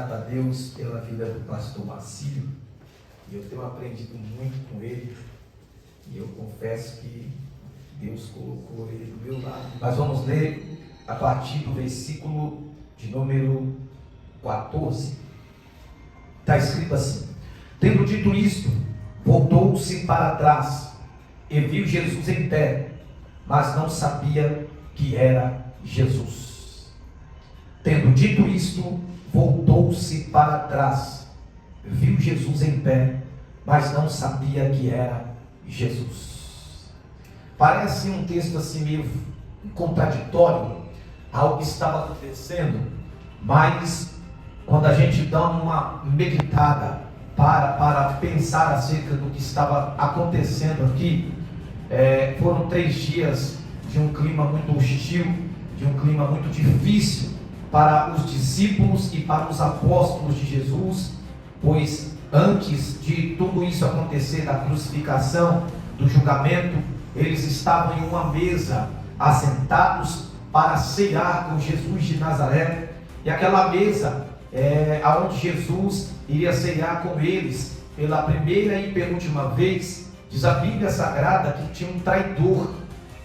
grato a Deus pela vida do pastor Marcílio, e eu tenho aprendido muito com ele, e eu confesso que Deus colocou ele do meu lado. Mas vamos ler a partir do versículo de número 14. Está escrito assim: tendo dito isto, voltou-se para trás e viu Jesus em pé, mas não sabia que era Jesus. Tendo dito isto, voltou-se para trás, viu Jesus em pé, mas não sabia que era Jesus. Parece um texto assim meio contraditório, algo que estava acontecendo, mas quando a gente dá uma meditada para pensar acerca do que estava acontecendo aqui, foram 3 dias de um clima muito hostil, de um clima muito difícil para os discípulos e para os apóstolos de Jesus, pois antes de tudo isso acontecer, da crucificação, do julgamento, eles estavam em uma mesa, assentados para ceiar com Jesus de Nazaré, e aquela mesa aonde Jesus iria ceiar com eles pela primeira e penúltima vez. Diz a Bíblia Sagrada que tinha um traidor,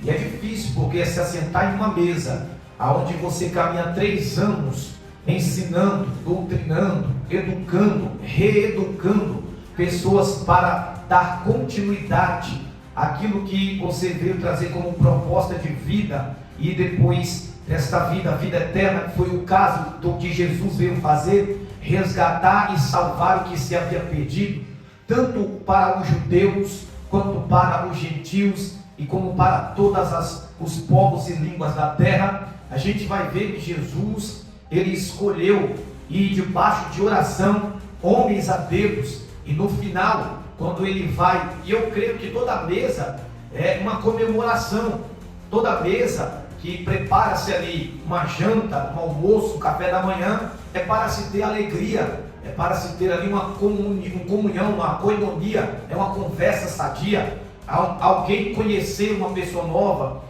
e é difícil porque se assentar em uma mesa aonde você caminha 3 anos ensinando, doutrinando, educando, reeducando pessoas para dar continuidade àquilo que você veio trazer como proposta de vida, e depois desta vida, a vida eterna, que foi o caso do que Jesus veio fazer, resgatar e salvar o que se havia perdido, tanto para os judeus, quanto para os gentios, e como para todos os povos e línguas da terra. A gente vai ver que Jesus, ele escolheu ir debaixo de oração, homens a Deus, e no final, quando ele vai, e eu creio que toda mesa é uma comemoração, toda mesa que prepara-se ali uma janta, um almoço, um café da manhã, é para se ter alegria, é para se ter ali uma comunhão, uma coinonia, é uma conversa sadia, alguém conhecer uma pessoa nova,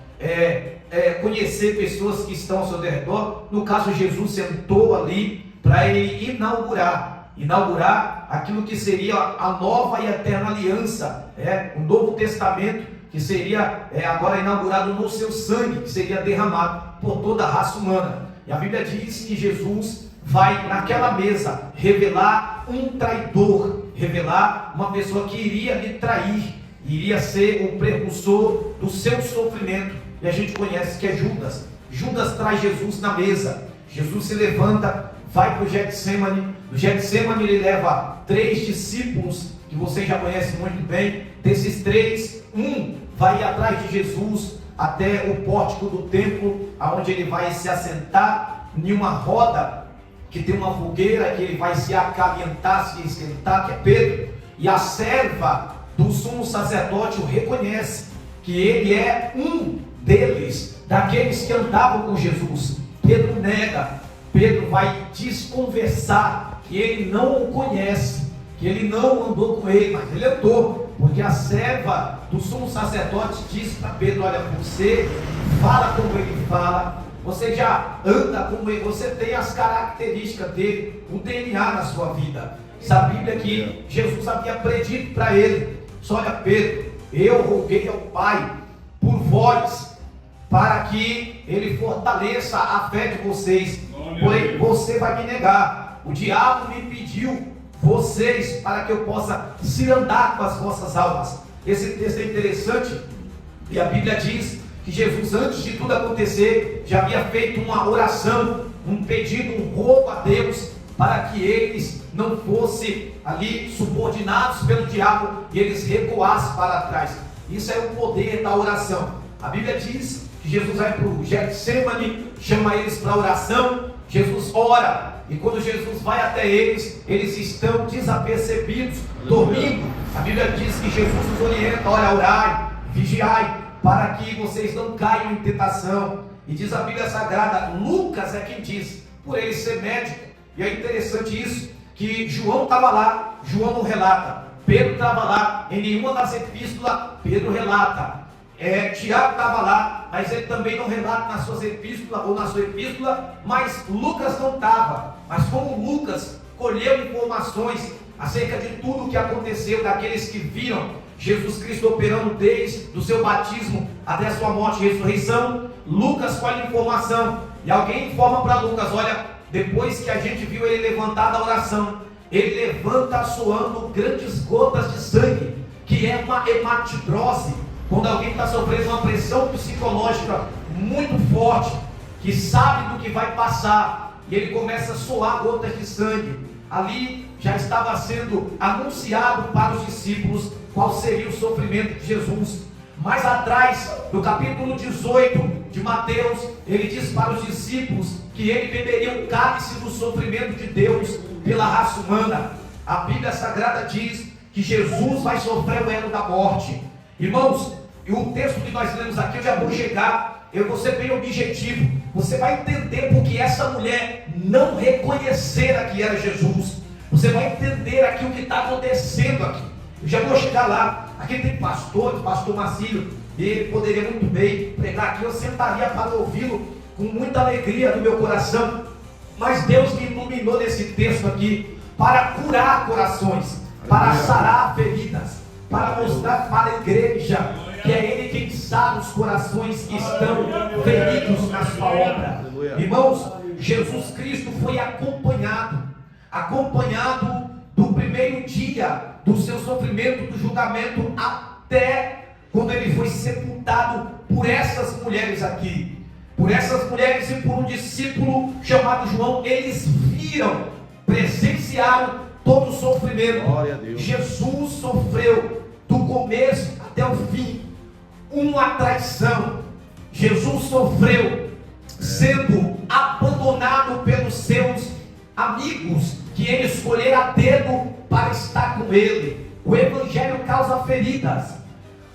conhecer pessoas que estão ao seu redor. No caso, Jesus sentou ali para ele inaugurar aquilo que seria a nova e eterna aliança, o Novo Testamento, que seria agora inaugurado no seu sangue, que seria derramado por toda a raça humana. E a Bíblia diz que Jesus vai naquela mesa revelar um traidor, revelar uma pessoa que iria lhe trair, iria ser o precursor do seu sofrimento. E a gente conhece que é Judas. Judas traz Jesus na mesa. Jesus se levanta, vai para o Getsemane. No Getsemane ele leva 3 discípulos, que vocês já conhecem muito bem. Desses 3, um vai atrás de Jesus até o pórtico do templo, aonde ele vai se assentar em uma roda que tem uma fogueira, que ele vai se acalentar, se esquentar, que é Pedro. E a serva do sumo sacerdote o reconhece, que ele é um deles, daqueles que andavam com Jesus. Pedro nega, Pedro vai desconversar que ele não o conhece, que ele não andou com ele, mas ele andou, porque a serva do sumo sacerdote disse para Pedro: olha, você fala como ele fala, você já anda como ele, você tem as características dele, o DNA na sua vida. Diz a Bíblia que Jesus havia predito para ele: olha, Pedro, eu roguei ao Pai por vós, para que ele fortaleça a fé de vocês, porém você vai me negar. O diabo me pediu vocês para que eu possa se andar com as vossas almas. Esse texto é interessante, e a Bíblia diz que Jesus, antes de tudo acontecer, já havia feito uma oração, um pedido, um rogo a Deus, para que eles não fossem ali subordinados pelo diabo e eles recuassem para trás. Isso é o poder da oração. A Bíblia diz que Jesus vai para o Getsemane, chama eles para a oração. Jesus ora, e quando Jesus vai até eles, eles estão desapercebidos, dormindo. A Bíblia diz que Jesus nos orienta: olha, orai, vigiai, para que vocês não caiam em tentação. E diz a Bíblia Sagrada, Lucas é quem diz, por ele ser médico. E é interessante isso, que João estava lá, João não relata. Pedro estava lá, em nenhuma das epístolas Pedro relata. Tiago estava lá, mas ele também não relata nas suas epístolas, ou na sua epístola, mas Lucas não estava. Mas como Lucas colheu informações acerca de tudo o que aconteceu, daqueles que viram Jesus Cristo operando desde o seu batismo até a sua morte e ressurreição. Lucas colhe informação, e alguém informa para Lucas: olha, depois que a gente viu ele levantar da oração, ele levanta suando grandes gotas de sangue, que é uma hematidrose, quando alguém está sofrendo uma pressão psicológica muito forte, que sabe do que vai passar, e ele começa a suar gotas de sangue. Ali já estava sendo anunciado para os discípulos qual seria o sofrimento de Jesus. Mais atrás, no capítulo 18 de Mateus, ele diz para os discípulos que ele beberia o cálice do sofrimento de Deus pela raça humana. A Bíblia Sagrada diz que Jesus vai sofrer o elo da morte. Irmãos, e o texto que nós lemos aqui, eu já vou chegar, eu vou ser bem objetivo. Você vai entender porque essa mulher não reconhecera que era Jesus. Você vai entender aqui o que está acontecendo aqui. Eu já vou chegar lá. Aqui tem pastor Marcílio, e ele poderia muito bem pregar aqui. Eu sentaria para ouvi-lo com muita alegria no meu coração. Mas Deus me iluminou nesse texto aqui para curar corações, para sarar feridas, para mostrar para a igreja que é Ele quem sara os corações que estão feridos na sua obra. Irmãos, Jesus Cristo foi acompanhado do primeiro dia do seu sofrimento, do julgamento, até quando ele foi sepultado por essas mulheres aqui. Por essas mulheres e por um discípulo chamado João. Eles viram, presenciaram todo o sofrimento. Jesus sofreu do começo até o fim uma traição. Jesus sofreu sendo abandonado pelos seus amigos, que ele escolhera a dedo para estar com ele. O Evangelho causa feridas.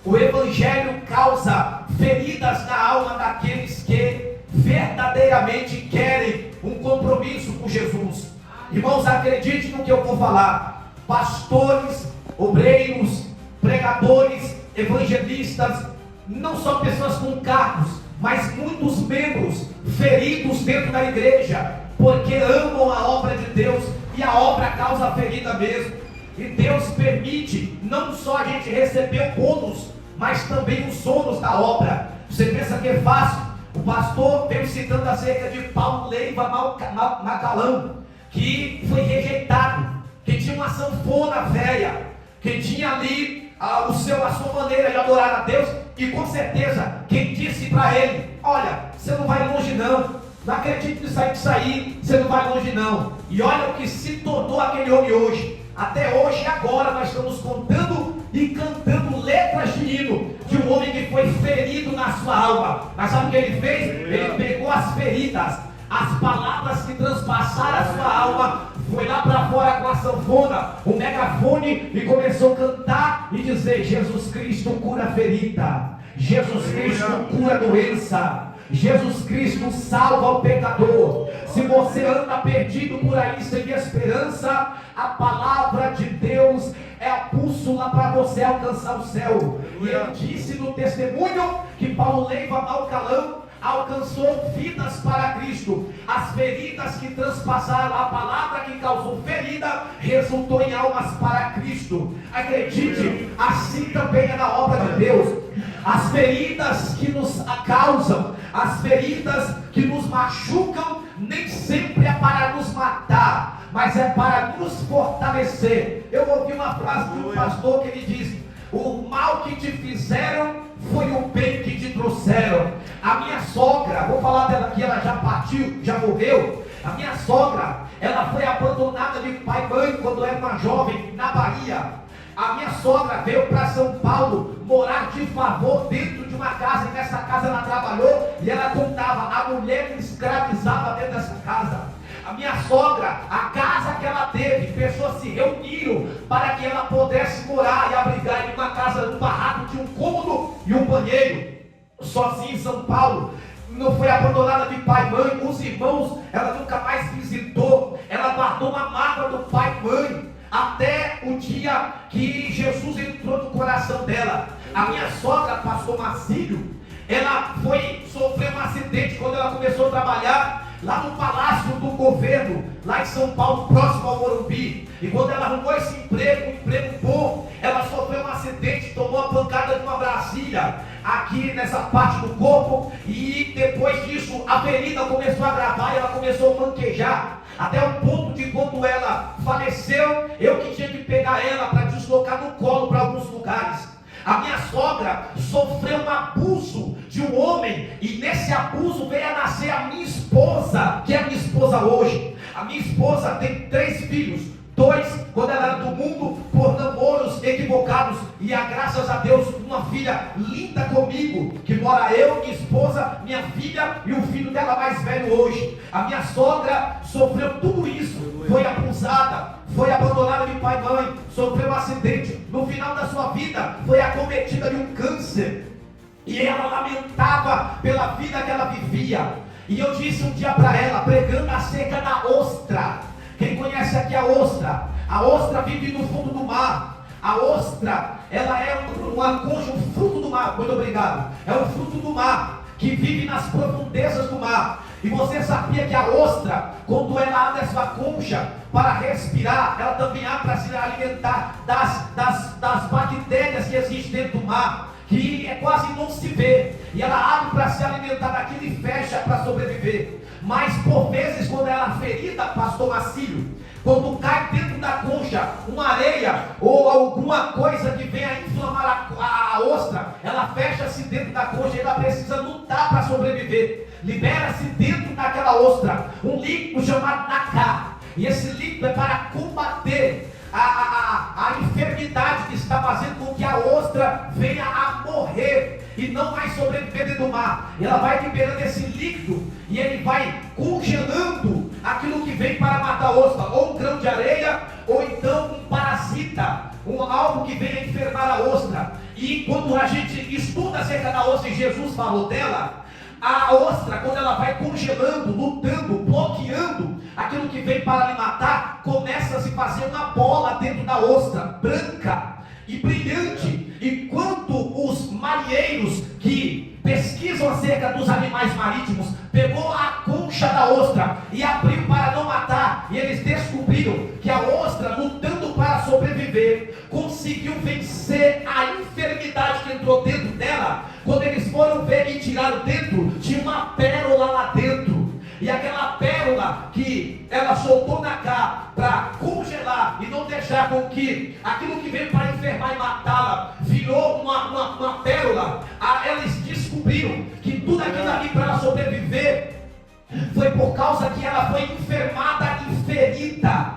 O Evangelho causa feridas na alma daqueles que verdadeiramente querem um compromisso com Jesus. Irmãos, acredite no que eu vou falar. Pastores, obreiros, pregadores, evangelistas, não só pessoas com cargos, mas muitos membros feridos dentro da igreja, porque amam a obra de Deus, e a obra causa ferida mesmo. E Deus permite não só a gente receber o bônus, mas também os ônus da obra. Você pensa que é fácil? O pastor veio citando acerca de Paulo Leiva Macalão, que foi rejeitado, que tinha uma sanfona velha, que tinha ali a sua maneira de adorar a Deus, e com certeza quem disse para ele: olha, você não vai longe não acredite nisso aí, você não vai longe não. E olha o que se tornou aquele homem hoje. Até hoje e agora nós estamos contando e cantando letras de hino de um homem que foi ferido na sua alma. Mas sabe o que ele fez? Ele pegou as feridas, as palavras que transpassaram a sua alma, foi lá para fora com a sanfona, o megafone, e começou a cantar e dizer: Jesus Cristo cura ferida, Jesus Cristo cura doença, Jesus Cristo salva o pecador. Se você anda perdido por aí sem esperança, a palavra de Deus é a bússola para você alcançar o céu. E ele disse no testemunho que Paulo Leiva Macalão alcançou vidas para Cristo. As feridas que transpassaram, a palavra que causou ferida, resultou em almas para Cristo. Acredite, assim também é na obra de Deus. As feridas que nos causam, as feridas que nos machucam, nem sempre é para nos matar, mas é para nos fortalecer. Eu ouvi uma frase de um pastor que ele diz: o mal que te fizeram foi o bem que te trouxeram. A minha sogra, vou falar dela aqui, ela já partiu, já morreu. A minha sogra, ela foi abandonada de pai e mãe quando era uma jovem na Bahia. A minha sogra veio para São Paulo morar de favor dentro de uma casa, e nessa casa ela trabalhou, e ela contava: a mulher me escravizava dentro dessa casa. A minha sogra, a casa que ela teve, pessoas se reuniram para que ela pudesse morar e abrigar em uma casa, num barraco de um cômodo e um banheiro, sozinha em São Paulo. Não foi abandonada de pai e mãe, os irmãos ela nunca mais visitou, ela guardou uma mágoa do pai e mãe, até o dia que Jesus entrou no coração dela. A minha sogra, pastor Marcílio, ela foi sofrer um acidente quando ela começou a trabalhar lá no Palácio do Governo, lá em São Paulo, próximo ao Morumbi. E quando ela arrumou esse emprego, um emprego bom, ela sofreu um acidente, tomou a pancada de uma brasília aqui nessa parte do corpo, e depois disso a ferida começou a agravar e ela começou a manquejar, até o ponto de quando ela faleceu, eu que tinha que pegar ela para deslocar no colo para alguns lugares. A minha sogra sofreu um abuso de um homem, e nesse abuso veio a nascer a minha esposa, que é a minha esposa hoje. A minha esposa tem 3 filhos. 2, quando ela era do mundo, por namoros equivocados, e graças a Deus, uma filha linda comigo, que mora eu, minha esposa, minha filha e o filho dela mais velho hoje. A minha sogra sofreu tudo isso, foi abusada, foi abandonada de pai e mãe, sofreu um acidente, no final da sua vida, foi acometida de um câncer, e ela lamentava pela vida que ela vivia. E eu disse um dia para ela, pregando acerca da ostra. Quem conhece aqui a ostra vive no fundo do mar. A ostra, ela é uma concha, um fruto do mar. Muito obrigado. É um fruto do mar, que vive nas profundezas do mar. E você sabia que a ostra, quando ela abre a sua concha para respirar, ela também abre para se alimentar das bactérias que existem dentro do mar, que é quase não se vê, e ela abre para se alimentar daquilo e fecha para sobreviver. Mas por vezes, quando ela é ferida, pastor Marcílio, quando cai dentro da concha uma areia ou alguma coisa que venha a inflamar a ostra, ela fecha-se dentro da concha e ela precisa lutar para sobreviver. Libera-se dentro daquela ostra um líquido chamado nacá, e esse líquido é para combater a enfermidade que está fazendo com que a ostra venha a morrer e não mais sobreviver dentro do mar. E ela vai liberando esse líquido e ele vai congelando aquilo que vem para matar a ostra, ou um grão de areia, ou então um parasita, algo que vem a enfermar a ostra. E quando a gente estuda acerca da ostra, e Jesus falou dela, a ostra, quando ela vai congelando, lutando, bloqueando aquilo que vem para lhe matar, começa a se fazer uma bola dentro da ostra, branca e brilhante. Enquanto os marinheiros que pesquisam acerca dos animais marítimos pegou a concha da ostra e abriu para não matar, e eles descobriram que a ostra, lutando para sobreviver, conseguiu vencer a enfermidade que entrou dentro dela. Quando eles foram ver e tiraram dentro, tinha uma pérola lá dentro. E aquela pérola que ela soltou na cá para congelar e não deixar com que aquilo que veio para enfermar e matá-la virou uma pérola. Eles descobriram que tudo aquilo ali para ela sobreviver foi por causa que ela foi enfermada e ferida.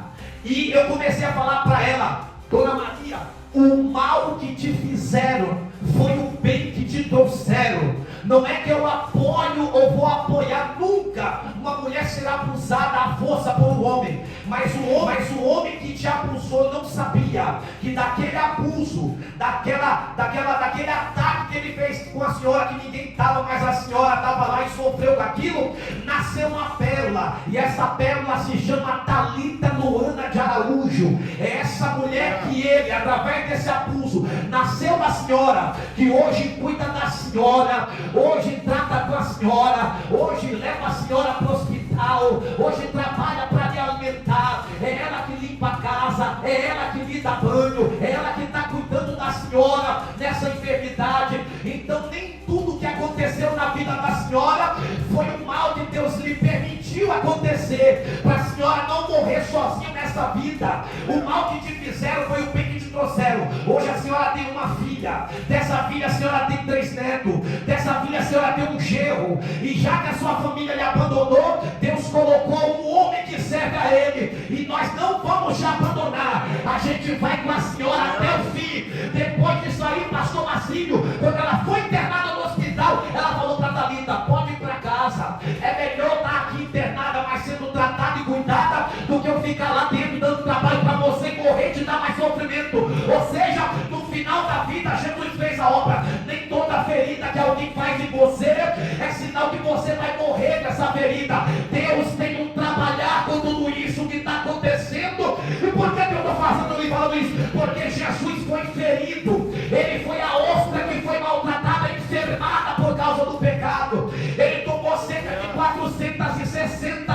E eu comecei a falar para ela: Dona Maria, o mal que te fizeram foi o bem que te trouxeram. Não é que eu apoio ou vou apoiar nunca uma mulher ser abusada à força por um homem, mas o homem que te abusou não sabia que daquele abuso, daquele ataque que ele fez com a senhora, que ninguém estava, mas a senhora estava lá e sofreu com aquilo, nasceu uma pérola, e essa pérola se chama Thalita Luana de Araújo. É essa mulher que ele, através desse abuso, nasceu da senhora, que hoje cuida da senhora, hoje trata com a senhora, hoje leva a senhora para o hospital, hoje trabalha para lhe alimentar, é ela que limpa a casa, é ela que lhe dá banho, é ela que está cuidando da senhora nessa enfermidade. Então nem tudo que aconteceu na vida da senhora foi o mal que Deus lhe permitiu acontecer, para a senhora não morrer sozinha nessa vida. O mal que te fizeram foi o bem que te trouxeram. Hoje a senhora tem uma filha, dessa filha a senhora tem 3 netos, dessa filha a senhora tem um genro, e já que a sua família lhe abandonou, Deus colocou um homem que serve a ele, e nós não vamos te abandonar. A gente vai com a senhora até o fim. Depois disso aí, pastor Marcílio, quando ela foi internada no hospital, ela falou para Thalita: pode ir para casa, é melhor estar aqui internada, mas sendo tratada e cuidada, do que eu ficar lá dentro dando trabalho para você morrer e te dar mais sofrimento. Ou seja, no final da vida Jesus fez a obra. Nem toda ferida que alguém faz em você é sinal que você vai morrer dessa ferida. Deus tem um trabalhar com tudo isso que está acontecendo. E por que eu estou fazendo e falando isso? Porque Jesus foi ferido, ele foi a ostra que foi maltratada, enfermada por causa do pecado. Ele tomou cerca de 460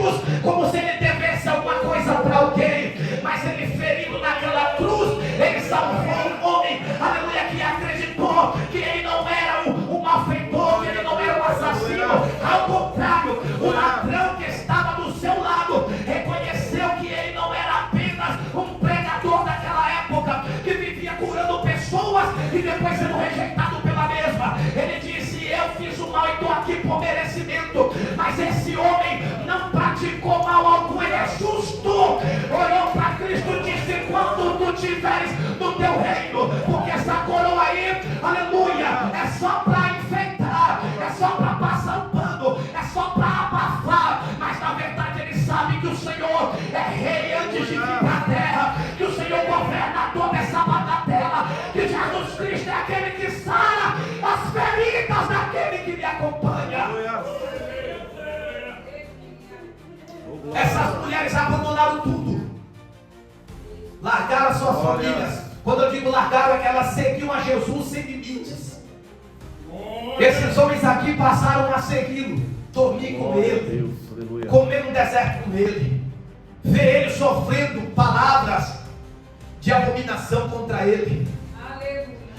cruz, como se ele devesse alguma coisa para alguém, mas ele ferido naquela cruz, ele salvou um homem, aleluia, que acreditou que ele não era um malfeitor, que ele não era um assassino. Ao contrário, o ladrão que estava do seu lado reconheceu que ele não era apenas um pregador daquela época, que vivia curando pessoas e depois sendo rejeitado pela mesma. Ele disse: eu fiz o mal e estou aqui por merecimento, mas esse homem não praticou mal algum, ele é justo. Olhou para Cristo e disse: quando tu tiveres no teu reino, porque essa coroa aí, aleluia, é só para enfeitar, é só para passar um pano, é só para abafar, mas na verdade ele sabe que o Senhor é rei antes de vir para a terra, que o Senhor governa toda essa bagatela, que Jesus Cristo é aquele que sara as feridas daquele que lhe acompanha. Essas mulheres abandonaram tudo, largaram as suas famílias. Quando eu digo largaram, é que elas seguiam a Jesus sem limites. Esses homens aqui passaram a segui-lo, dormir com ele, comer no deserto com ele, ver ele sofrendo palavras de abominação contra ele.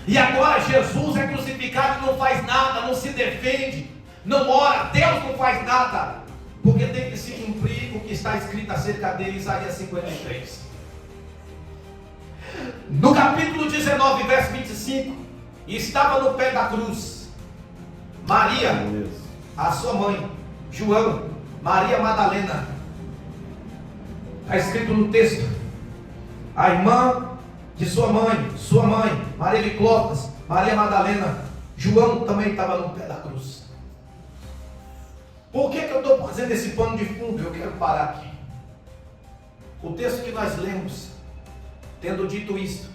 E agora Jesus é crucificado e não faz nada, não se defende, não ora, Deus não faz nada, porque tem que se cumprir o que está escrito acerca dele, Isaías 53. No capítulo 19, verso 25, estava no pé da cruz Maria, a sua mãe, João, Maria Madalena. Está escrito no texto: a irmã de sua mãe, Maria de Clopas, Maria Madalena. João também estava no pé da cruz. Por que eu estou fazendo esse pano de fundo? Eu quero parar aqui. O texto que nós lemos, tendo dito isto,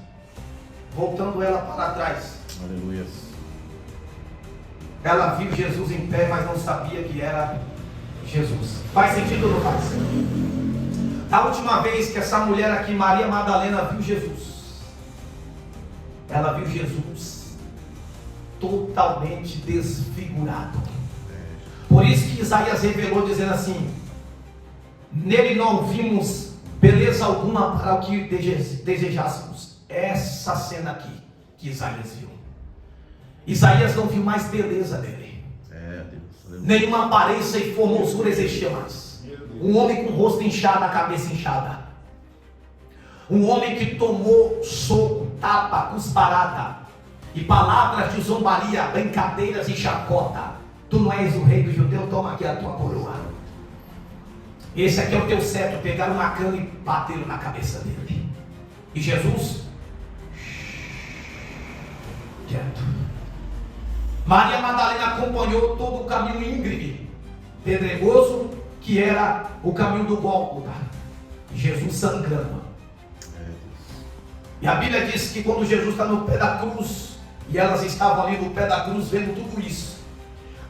voltando ela para trás, aleluia, ela viu Jesus em pé, mas não sabia que era Jesus. Faz sentido ou não faz? A última vez que essa mulher aqui, Maria Madalena, viu Jesus, ela viu Jesus totalmente desfigurado. Por isso que Isaías revelou, dizendo assim: nele não vimos beleza alguma para o que desejássemos. Essa cena aqui que Isaías viu. Isaías não viu mais beleza nele. Nenhuma aparência e formosura existia mais. Um homem com o rosto inchado, a cabeça inchada. Um homem que tomou soco, tapa, cusparada e palavras de zombaria, brincadeiras e chacota. Tu não és o rei dos judeus, toma aqui a tua coroa. Esse aqui é o teu cetro. Pegaram uma cana e bateram na cabeça dele. E Jesus, quieto. Maria Madalena acompanhou todo o caminho íngreme, pedregoso, que era o caminho do Gólgota. Jesus sangrando. E a Bíblia diz que quando Jesus está no pé da cruz, e elas estavam ali no pé da cruz vendo tudo isso,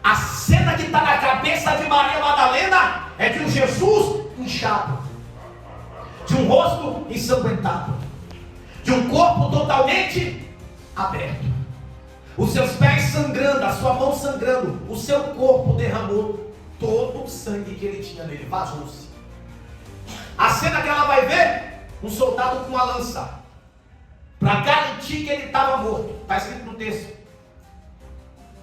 a cena que está na cabeça de Maria Madalena é de um Jesus inchado, de um rosto ensanguentado, de um corpo totalmente aberto, os seus pés sangrando, a sua mão sangrando, o seu corpo derramou todo o sangue que ele tinha nele, vazou-se. A cena que ela vai ver, um soldado com uma lança, para garantir que ele estava morto, está escrito no texto.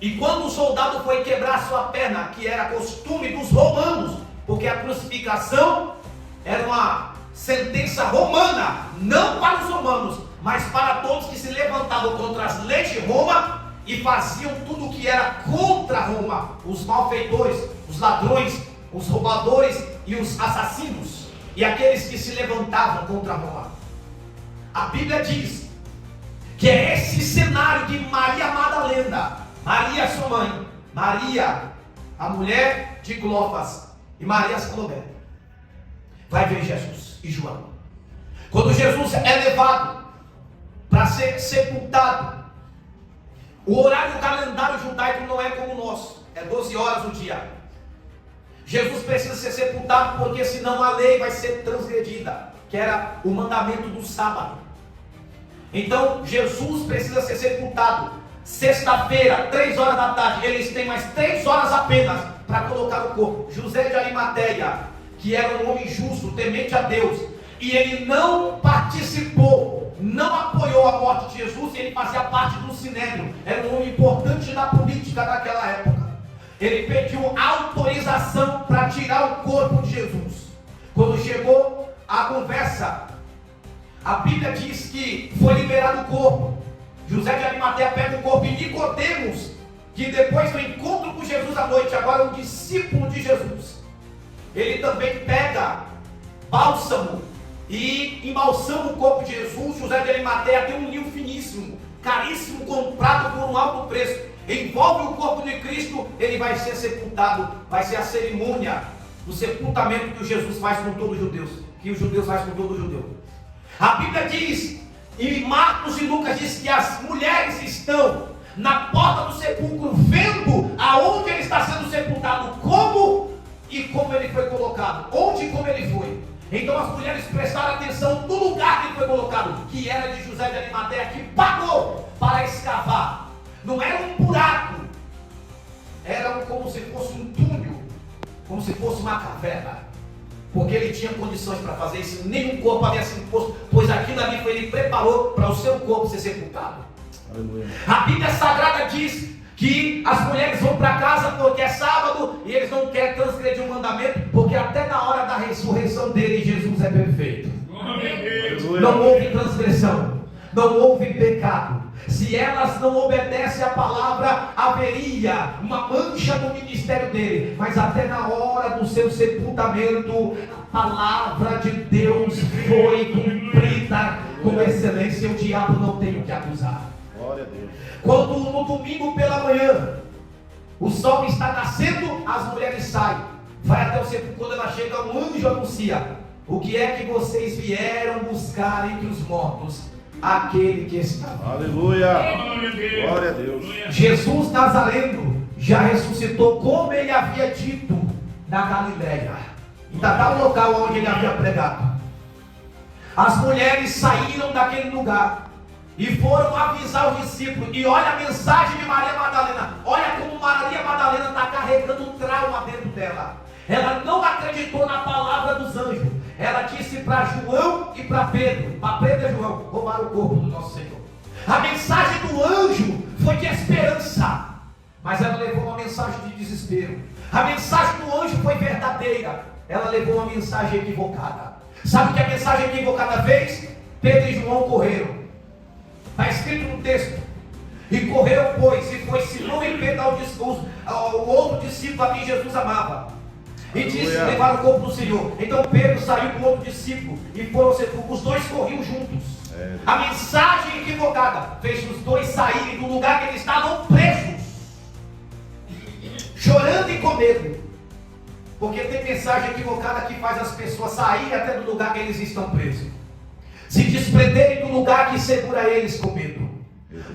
E quando o soldado foi quebrar a sua perna, que era costume dos romanos, porque a crucificação era uma sentença romana, não para os romanos, mas para todos que se levantavam contra as leis de Roma e faziam tudo o que era contra Roma, os malfeitores, os ladrões, os roubadores e os assassinos, e aqueles que se levantavam contra Roma. A Bíblia diz que é esse cenário de Maria Madalena, Maria sua mãe, Maria a mulher de Clopas e Maria Salomé vai ver Jesus e João. Quando Jesus é levado para ser sepultado, o horário do calendário judaico não é como o nosso, é 12 horas o dia. Jesus precisa ser sepultado porque senão a lei vai ser transgredida, que era o mandamento do sábado. Então Jesus precisa ser sepultado sexta-feira, 3 horas da tarde. Eles têm mais 3 horas apenas para colocar o corpo. José de Arimateia, que era um homem justo, temente a Deus, e ele não participou, não apoiou a morte de Jesus, ele fazia parte do Sinédrio, era um homem importante na política daquela época. Ele pediu autorização para tirar o corpo de Jesus. Quando chegou a conversa, a Bíblia diz que foi liberado o corpo. José de Arimateia pega o corpo, e Nicodemos, que depois do encontro com Jesus à noite, agora um discípulo de Jesus, ele também pega bálsamo e embalsama o corpo de Jesus. José de Arimateia tem um linho finíssimo, caríssimo, comprado por um alto preço, envolve o corpo de Cristo, ele vai ser sepultado. Vai ser a cerimônia do sepultamento que Jesus faz com todos os judeus, que os judeus fazem com todo judeu. A Bíblia diz, e Marcos e Lucas diz, que as mulheres estão na porta do sepulcro, vendo aonde ele está sendo sepultado, como e como ele foi colocado, onde e como ele foi. Então as mulheres prestaram atenção no lugar que ele foi colocado, que era de José de Arimateia, que pagou para escavar. Não era um buraco, era como se fosse um túnel, como se fosse uma caverna, porque ele tinha condições para fazer isso. Nenhum corpo havia sido posto, pois aquilo ali foi, ele preparou para o seu corpo ser sepultado. Aleluia. A Bíblia Sagrada diz que as mulheres vão para casa porque é sábado e eles não querem transgredir o mandamento, porque até na hora da ressurreição dele, Jesus é perfeito. Aleluia. Não houve transgressão, não houve pecado. Se elas não obedecem à palavra, haveria uma mancha no ministério dele. Mas até na hora do seu sepultamento, a palavra de Deus foi cumprida com excelência. O diabo não tem o que acusar. Glória a Deus. Quando no domingo pela manhã o sol está nascendo, as mulheres saem, vai até o sepulcro. Quando ela chega, um anjo anuncia: o que é que vocês vieram buscar entre os mortos? Aquele que está. Aleluia. Glória a Deus. Jesus Nazareno já ressuscitou, como ele havia dito, na Galileia. Ainda está o local onde ele havia pregado. As mulheres saíram daquele lugar e foram avisar os discípulos. E olha a mensagem de Maria Madalena. Olha como Maria Madalena está carregando um trauma dentro dela. Ela não acreditou na palavra dos anjos. Ela disse para João e para Pedro, para Pedro e João, roubaram o corpo do nosso Senhor. A mensagem do anjo foi de esperança, mas ela levou uma mensagem de desespero. A mensagem do anjo foi verdadeira, ela levou uma mensagem equivocada. Sabe o que a mensagem equivocada fez? Pedro e João correram. Está escrito no texto. E correram, pois, e foi Simão e Pedro ao outro discípulo a quem Jesus amava. E disse: levaram o corpo do Senhor. Então Pedro saiu com o outro discípulo e foram ao sepulcro. Os dois corriam juntos. A mensagem equivocada fez os dois saírem do lugar que eles estavam presos, chorando e com medo. Porque tem mensagem equivocada que faz as pessoas saírem até do lugar que eles estão presos, se desprenderem do lugar que segura eles com medo.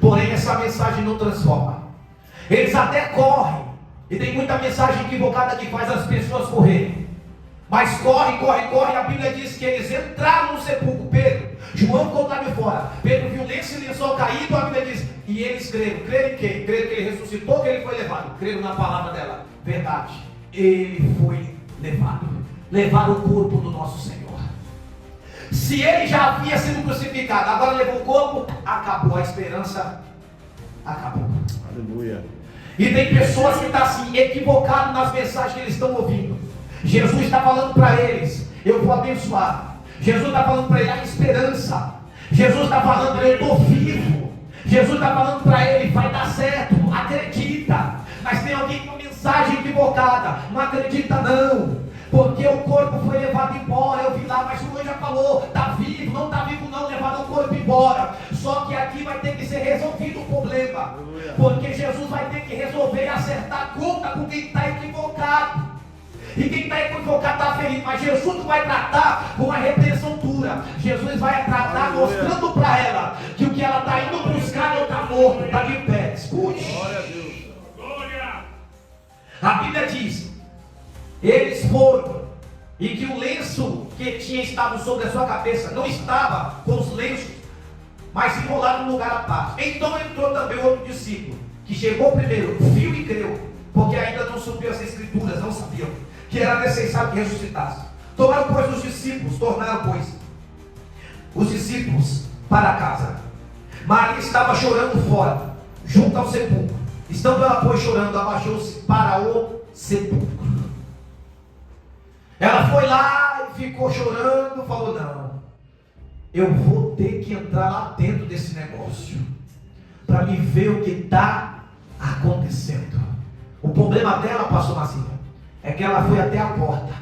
Porém essa mensagem não transforma. Eles até correm. E tem muita mensagem equivocada que faz as pessoas correrem. Mas corre. A Bíblia diz que eles entraram no sepulcro. Pedro, João ficou lá de fora. Pedro viu lenço e lençol caído. A Bíblia diz, e eles creram. Creram em quem? Creram que ele ressuscitou, que ele foi levado. Creram na palavra dela. Verdade. Ele foi levado. Levaram o corpo do nosso Senhor. Se ele já havia sido crucificado, agora levou o corpo, acabou a esperança. Acabou. Aleluia. E tem pessoas que estão assim, equivocadas nas mensagens que eles estão ouvindo. Jesus está falando para eles: eu vou abençoar. Jesus está falando para ele: a esperança. Jesus está falando: eu estou vivo. Jesus está falando para ele: vai dar certo, acredita. Mas tem alguém com mensagem equivocada: não acredita não, porque o corpo foi levado embora. Eu vi lá, mas o anjo já falou: está vivo, não está vivo não, levaram o corpo embora. Só que aqui vai ter que ser resolvido o problema, porque Jesus vai ter que resolver e acertar a conta com quem está equivocado. E quem está equivocado está ferido, mas Jesus não vai tratar com a repreensão dura. Jesus vai tratar mostrando para ela que o que ela está indo buscar não está morto, está de pé. Escute. Glória a Deus. A Bíblia diz: eles foram, e que o lenço que tinha estado sobre a sua cabeça não estava com os lenços, mas enrolado no lugar à parte. Então entrou também outro discípulo, que chegou primeiro, viu e creu, porque ainda não subiu as escrituras, não sabiam que era necessário que ressuscitasse. Tornaram, pois, os discípulos para casa. Maria estava chorando fora, junto ao sepulcro. Estando ela, pois, chorando, abaixou-se para o sepulcro. Ela foi lá e ficou chorando, falou: não, eu vou ter que entrar lá dentro desse negócio, para me ver o que está acontecendo. O problema dela, pastor Marcinho, é que ela foi até a porta.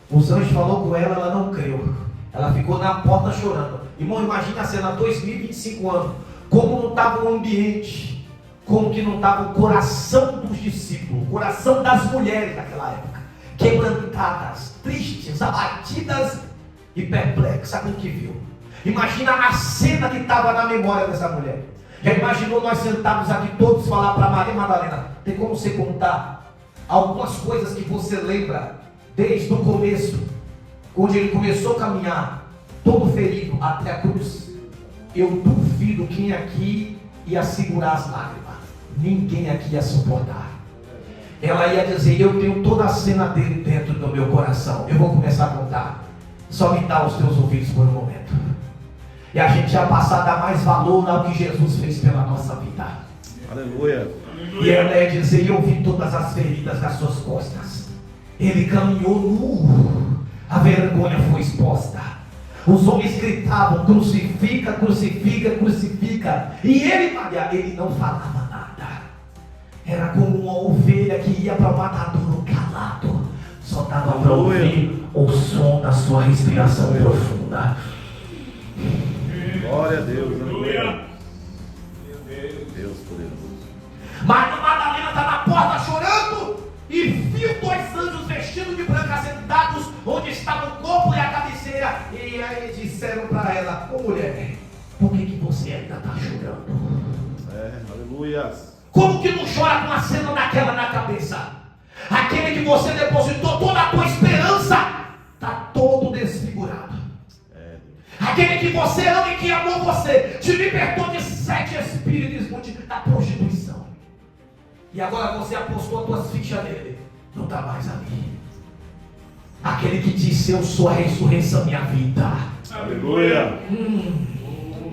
Os anjos falou com ela, ela não creu. Ela ficou na porta chorando. Irmão, imagina a cena, 2025 anos, como não estava o ambiente, como que não estava o coração dos discípulos, o coração das mulheres daquela época, quebrantadas, tristes, abatidas e perplexas com o que viu. Imagina a cena que estava na memória dessa mulher. Já imaginou nós sentados aqui todos falar para Maria Madalena: tem como você contar algumas coisas que você lembra desde o começo, onde ele começou a caminhar todo ferido até a cruz? Eu duvido quem aqui ia segurar as lágrimas. Ninguém aqui ia suportar. Ela ia dizer: eu tenho toda a cena dele dentro do meu coração, eu vou começar a contar. Só me dá os teus ouvidos por um momento, e a gente ia passar a dar mais valor ao que Jesus fez pela nossa vida. Aleluia. E ela ia dizer: eu vi todas as feridas das suas costas. Ele caminhou nu, a vergonha foi exposta. Os homens gritavam: crucifica, crucifica, crucifica. E ele, Maria, ele não falava nada. Era como uma ovelha que ia para o matadouro calado. Só dava para ouvir o som da sua respiração profunda. Glória a Deus, aleluia. Deus poderoso. Maria Madalena está na porta chorando e viu dois anjos vestidos de branco sentados onde estava o corpo e a cabeceira. E aí disseram para ela: ô mulher, por que você ainda está chorando? Aleluia. Como que não chora com a cena daquela na cabeça? Aquele que você depositou toda a tua esperança está todo desfigurado. Aquele que você ama e que amou você, te libertou de 7 espíritos da prostituição, e agora você apostou as tuas fichas nele, não está mais ali. Aquele que disse: eu sou a ressurreição, minha vida. Aleluia.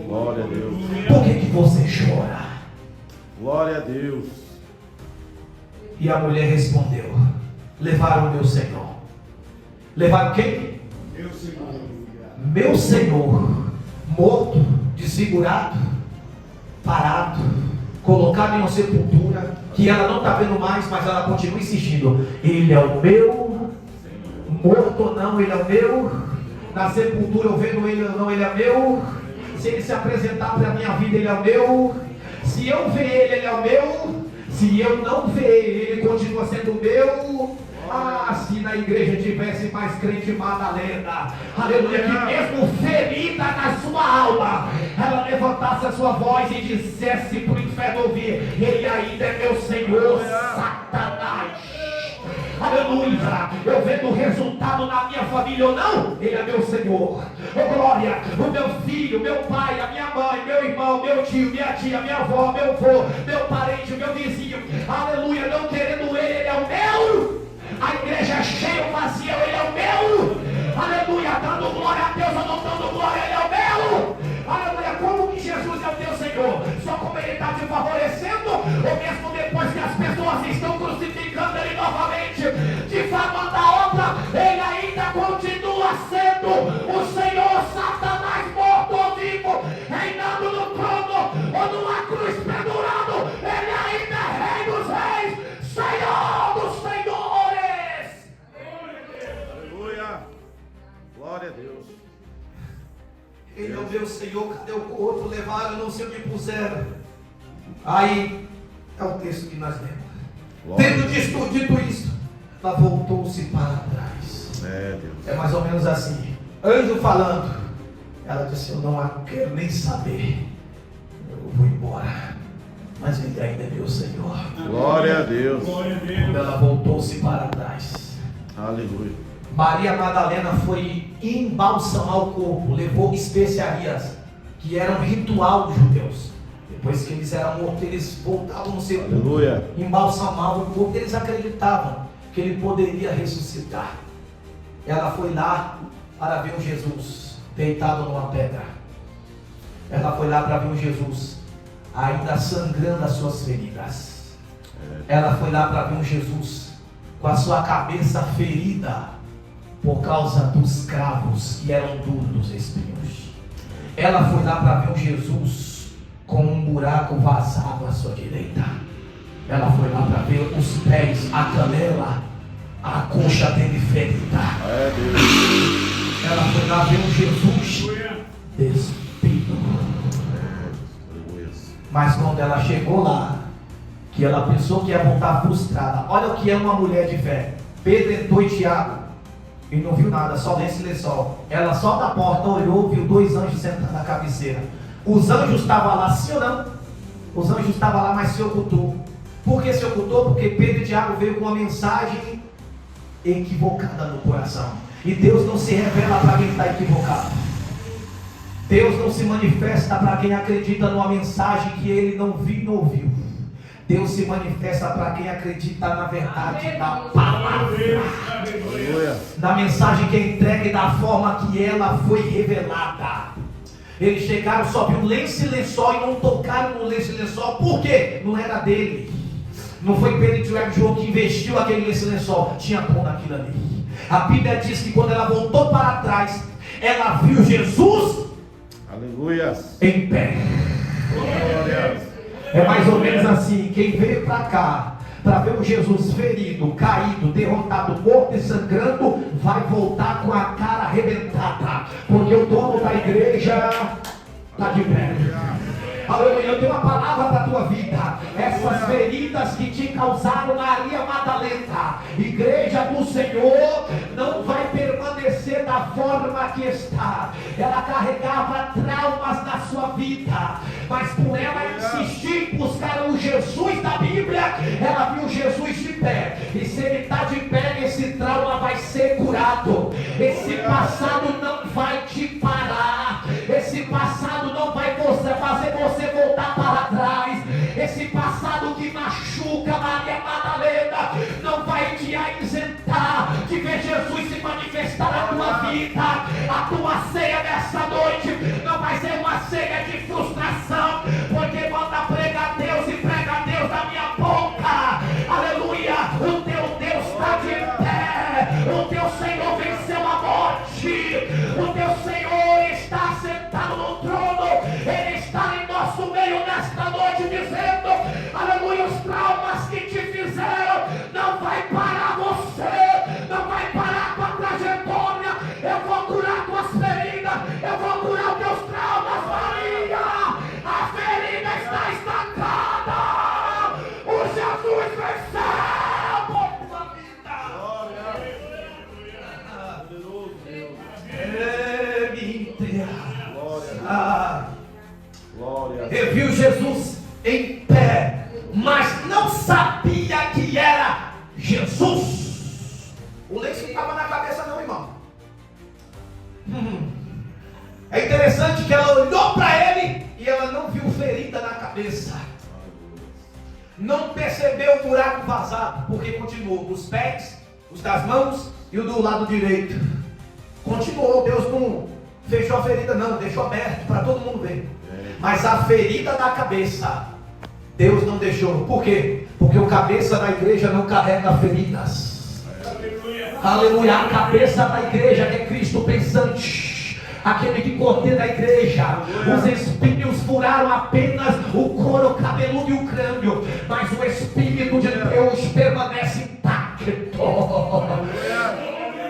Glória a Deus. Por que você chora? Glória a Deus. E a mulher respondeu: levaram o meu Senhor. Levaram quem? Meu Senhor. Meu Senhor, morto, desfigurado, parado, colocado em uma sepultura que ela não está vendo mais, mas ela continua insistindo: ele é o meu. Morto ou não, ele é o meu. Na sepultura eu vendo ele ou não, ele é meu. Se ele se apresentar para a minha vida, ele é o meu. Se eu ver ele, ele é o meu. Se eu não ver ele, ele continua sendo meu. Ah, se na igreja tivesse mais crente Madalena, aleluia, que mesmo ferida na sua alma, ela levantasse a sua voz e dissesse para o inferno ouvir: ele ainda é meu Senhor, Satanás. Aleluia. Eu vendo o resultado na minha família ou não, ele é meu Senhor. Oh, glória. O meu filho, meu pai, a minha mãe, meu irmão, meu tio, minha tia, minha avó, meu avô, meu parente, meu vizinho, aleluia, não querendo ele, ele é o meu. A igreja é cheia ou vazia, ele é o meu. Aleluia, dando glória a Deus ou não dando glória, ele é o meu. Aleluia, como que Jesus é o teu Senhor? Só como ele está te favorecendo, ou mesmo depois que as pessoas estão crucificando ele novamente, difamando a obra, ele ainda continua sendo o Senhor. Satanás morto ou vivo, reinando no trono ou numa cruz pendurado, ele ainda é Rei dos Reis, Senhor dos Senhores. Aleluia. Glória a Deus. Ele é o meu Senhor. Cadê o corpo? Levaram, não sei onde puseram. Aí é o texto que nós lemos. Tendo dito isso, ela voltou-se para trás. Deus. É mais ou menos assim: anjo falando. Ela disse: eu não quero nem saber, eu vou embora, mas ele ainda é meu Senhor. Glória a Deus. Glória a Deus. Ela voltou-se para trás. Aleluia. Maria Madalena foi embalsamar o corpo, levou especiarias, que era um ritual dos judeus. Depois que eles eram mortos, eles voltavam no sepulcro, Aleluia. embalsamavam o corpo. Eles acreditavam que ele poderia ressuscitar. ela foi lá para ver um Jesus deitado numa pedra. Ela foi lá para ver um Jesus ainda sangrando as suas feridas. Ela foi lá para ver um Jesus com a sua cabeça ferida por causa dos cravos que eram duros dos espinhos. Ela foi lá para ver um Jesus com um buraco vazado à sua direita. Ela foi lá para ver os pés, a canela, a coxa dele ferida. Ela foi lá ver um Jesus despido. Mas quando ela chegou lá, que ela pensou que ia voltar frustrada. Olha o que é uma mulher de fé. Pedro entrou e Tiago e não viu nada, só nesse lençol. Ela só da porta olhou, viu 2 anjos sentados na cabeceira. Os anjos estavam lá, sim ou não? Os anjos estavam lá, mas se ocultou. Por que se ocultou? Porque Pedro e Tiago veio com uma mensagem equivocada no coração. E Deus não se revela para quem está equivocado. Deus não se manifesta para quem acredita numa mensagem que ele não viu e não ouviu. Deus se manifesta para quem acredita na verdade da palavra, na mensagem que é entregue da forma que ela foi revelada. Eles chegaram, só viu lenço e lençol e não tocaram no lenço e lençol. Por quê? Não era dele. Não foi Pedro e Tiago que investiu aquele lenço e lençol. Tinha pão naquilo ali. A Bíblia diz que quando ela voltou para trás, ela viu Jesus, aleluia, em pé. Glória. É mais ou menos assim: quem veio para cá para ver o Jesus ferido, caído, derrotado, morto e sangrando, vai voltar com a cara arrebentada, porque o dono da igreja está de pé. Aleluia. Eu tenho uma palavra para a tua vida. Essas feridas que te causaram Maria Madalena, igreja do Senhor, não vai permanecer da forma que está. Ela carregava traumas na sua vida, mas por ela insistir em buscar o Jesus da Bíblia, ela viu Jesus de pé. E se ele está de pé, esse trauma vai ser curado. Esse passado não vai te parar. Esse passado não vai fazer você voltar para trás. Esse passado que machuca Maria Madalena não vai te isentar de ver Jesus se manifestar na tua vida. A tua ceia nessa noite não vai ser uma ceia de frustração, porque manda pregar Deus e prega Deus na minha boca. Aleluia. O teu Deus está de pé. O teu Senhor venceu a morte. O teu Senhor está sentado no trono. Ele está em nosso meio nesta noite dizendo: aleluia, os traumas que te fizeram não vai parar você, não vai parar tua trajetória. Eu vou curar tuas feridas, eu vou curar os teus traumas, Maria. A ferida está estancada. O Jesus venceu por tua vida. Eu vi Jesus em pé, mas não sabia que era Jesus. O lenço não estava na cabeça não, irmão. É interessante que ela olhou para ele e ela não viu ferida na cabeça. Não percebeu o buraco vazado, porque continuou os pés, os das mãos e o do lado direito. Continuou. Deus não fechou a ferida não, deixou aberto para todo mundo ver. Mas a ferida da cabeça, Deus não deixou. Por quê? Porque o cabeça da igreja não carrega feridas. Aleluia. A cabeça da igreja é Cristo pensante, aquele que coordena a igreja. Os espinhos furaram apenas o couro cabeludo e o crânio, mas o Espírito de Deus permanece intacto.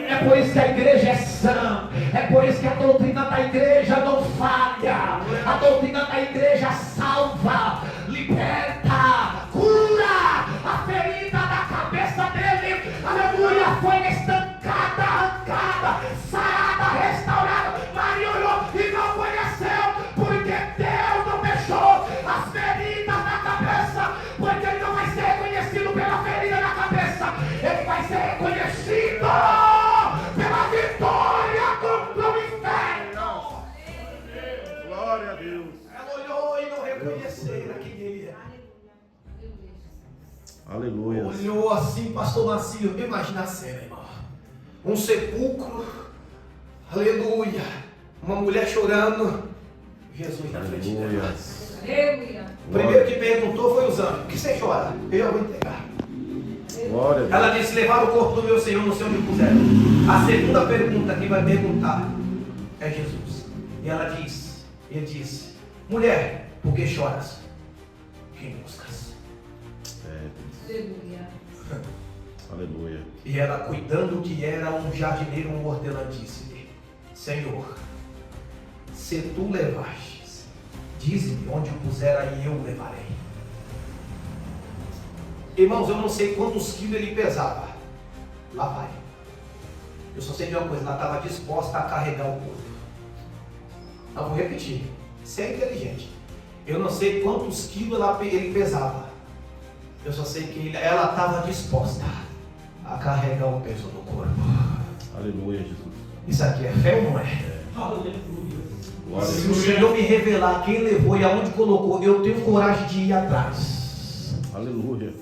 É por isso que a igreja é sã. É por isso que a doutrina da igreja não falha. A doutrina da igreja salva, liberta, cura. A ferida da cabeça dele, aleluia, foi estancada, arrancada, sarada, restaurada. Maria olhou e não conheceu, porque Deus não deixou as feridas na cabeça. Porque ele não vai ser reconhecido pela ferida na cabeça, ele vai ser reconhecido pela vitória contra o inferno. Glória a Deus. Ela olhou e não reconheceram quem ele é. Aleluia. Olhou assim, pastor Marcinho. Imagina a cena, irmão. um sepulcro, aleluia, uma mulher chorando, Jesus na frente dela. O primeiro que perguntou foi os anjos: por que você chora? Eu vou entregar. Ela disse: levaram o corpo do meu Senhor, não sei onde puseram. A segunda pergunta que vai perguntar é Jesus. E ele disse: mulher, por que choras? Quem buscas? Aleluia. E ela, cuidando que era um jardineiro, um hortelã, disse-lhe: Senhor, se tu levastes, dize-me onde o pusera e eu o levarei. Irmãos, eu não sei quantos quilos ele pesava. Lá vai. Eu só sei de uma coisa: ela estava disposta a carregar o corpo. Eu vou repetir. Você é inteligente. Eu não sei quantos quilos ele pesava. Eu só sei que ela estava disposta a carregar o peso do corpo. Aleluia, Jesus. Isso aqui é fé ou não é? Glória. Se o Senhor me revelar quem levou e aonde colocou, eu tenho coragem de ir atrás. Aleluia.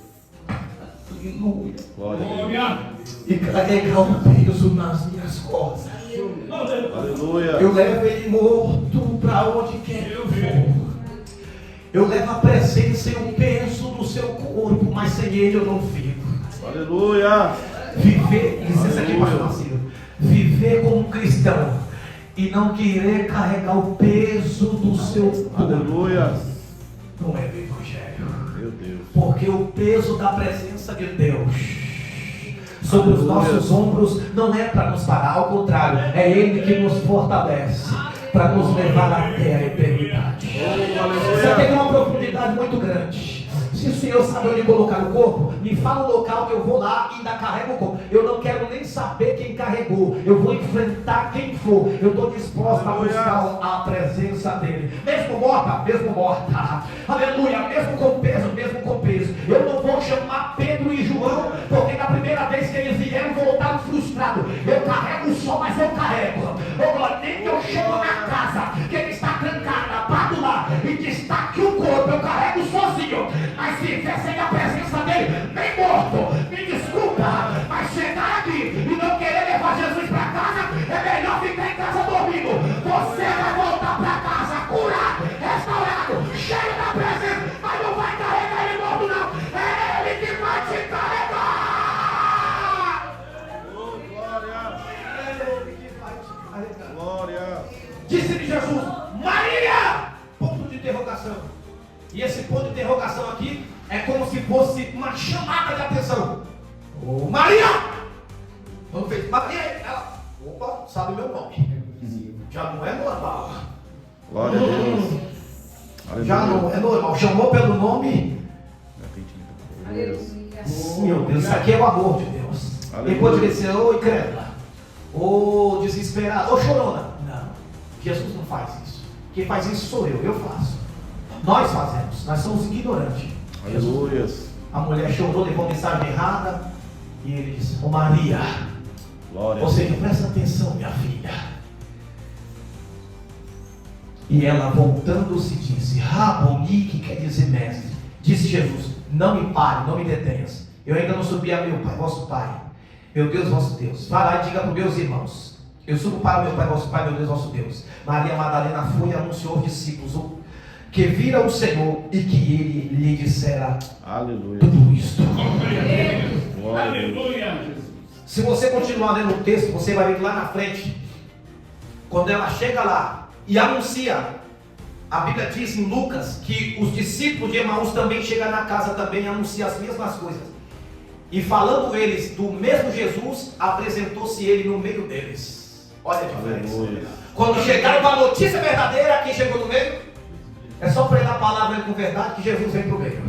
Aleluia. Glória. E carregar o peso nas minhas costas. Aleluia. Eu levo ele morto para onde quer que eu for. Eu levo a presença e o peso do seu corpo, mas sem ele eu não fico. Aleluia. Viver, licença aqui, pastor Marcelo. Viver como um cristão e não querer carregar o peso do seu corpo. Aleluia. Não é do evangelho. Meu Deus. Porque o peso da presença de Deus sobre os nossos ombros não é para nos parar, ao contrário, é Ele que nos fortalece para nos levar até a eternidade. Você tem uma profundidade muito grande. Se o Senhor sabe onde colocar o corpo, me fala o local que eu vou lá e ainda carrego o corpo. Eu não quero nem saber quem carregou. Eu vou enfrentar quem for. Eu estou disposto a buscar a presença dele. Mesmo morta. Aleluia. Mesmo com peso. Eu não vou chamar Pedro e João, porque da primeira vez que eles vieram, voltaram frustrados. Eu carrego só, mas eu carrego. Nem que eu chego na casa, que ele está trancada, parto lá e destaque o corpo, eu carrego sozinho. Mas se vier sem a presença dele, nem morto, me desculpa, mas chegar aqui e não querer levar Jesus para casa, é melhor ficar em casa dormindo. Você vai voltar para casa curado, restaurado, cheio da presença, mas não vai carregar ele morto não, é ele que vai te carregar. Glória. É ele que vai te carregar. Glória. Disse-lhe Jesus: Maria! Ponto de interrogação. E esse ponto de interrogação aqui é como se fosse uma chamada de atenção. Ô Maria! Quando fez Maria, ela, opa, sabe meu nome. Já não é normal. Glória a Deus. Já não é normal. Chamou pelo nome. Meu Deus, isso aqui é o amor de Deus. Aleluia. Ele pode dizer: ô incrédula, ô desesperada, ô chorona. Não, Jesus não faz isso. Quem faz isso sou eu faço. Nós fazemos, nós somos ignorantes. Aleluia. A mulher chorou, levou mensagem errada. E ele disse: ô Maria. Glória. Ou seja, presta atenção, minha filha. E ela, voltando-se, disse: Raboni, que quer dizer mestre. Disse Jesus: não me pare, não me detenhas. Eu ainda não subi a meu Pai, vosso Pai, meu Deus, vosso Deus. Vá lá e diga para os meus irmãos: eu subo para meu Pai, vosso Pai, meu Deus, vosso Deus. Maria Madalena foi e anunciou aos discípulos que vira o Senhor e que ele lhe dissera Aleluia. tudo isto. Aleluia. Se você continuar lendo o texto, você vai ver lá na frente, quando ela chega lá e anuncia, a Bíblia diz em Lucas que os discípulos de Emaús também chegam na casa também e anunciam as mesmas coisas. E falando eles do mesmo Jesus, apresentou-se ele no meio deles. Olha a diferença. Aleluia. Quando chegaram com a notícia verdadeira, quem chegou no meio? É só pregar a palavra com verdade que Jesus vem para o meio.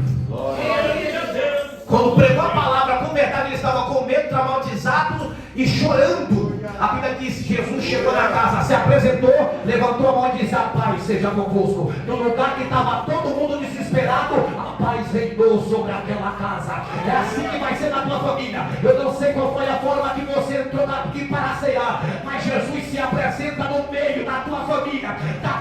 Quando pregou a palavra com verdade, ele estava com medo, traumatizado e chorando. A Bíblia diz: Jesus chegou na casa, se apresentou, levantou a mão e disse: a paz seja convosco. No lugar que estava todo mundo desesperado, a paz reinou sobre aquela casa. É assim que vai ser na tua família. Eu não sei qual foi a forma que você entrou aqui para cear, mas Jesus se apresenta no meio da tua família, da